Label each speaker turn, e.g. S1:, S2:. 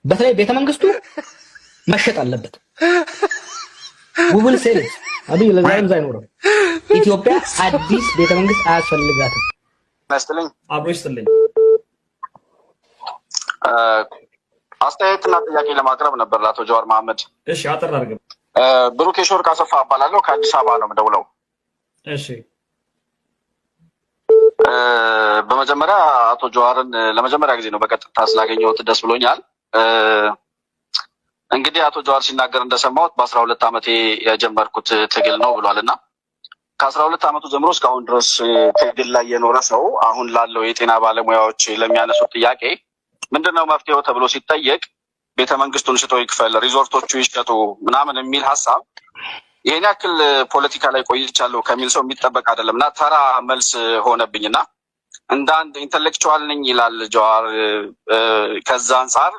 S1: በተለይ ቤተ መንግስቱ መሸጥ አለበት። ጉግል ሴልስ አብይ ለዛሬም አይኖርም። ኢትዮጵያ አዲስ ቤተ መንግስት አያስፈልጋትም።
S2: መስልኝ
S3: አብሮ ይስጥልኝ።
S2: አስተያየትና ጥያቄ ለማቅረብ ነበር ለአቶ ጀዋር መሐመድ።
S3: እሺ አጠር አድርገን።
S2: ብሩክ የሾርቅ አሰፋ እባላለሁ ከአዲስ አበባ ነው የምደውለው።
S3: እሺ
S2: በመጀመሪያ አቶ ጀዋርን ለመጀመሪያ ጊዜ ነው በቀጥታ ስላገኘሁት ደስ ብሎኛል። እንግዲህ አቶ ጀዋር ሲናገር እንደሰማሁት በ12 ዓመቴ የጀመርኩት ትግል ነው ብሏል እና ከ12 ዓመቱ ጀምሮ እስካሁን ድረስ ትግል ላይ የኖረ ሰው አሁን ላለው የጤና ባለሙያዎች ለሚያነሱት ጥያቄ ምንድነው መፍትሄው ተብሎ ሲጠየቅ ቤተ መንግስቱን ሽጦ ይክፈል፣ ሪዞርቶቹ ይሸጡ ምናምን የሚል ሀሳብ ይሄን ያክል ፖለቲካ ላይ ቆይቻለሁ ከሚል ሰው የሚጠበቅ አይደለም እና ተራ መልስ ሆነብኝና እንደ አንድ ኢንተሌክቹዋል ነኝ ይላል ጀዋር። ከዛ አንጻር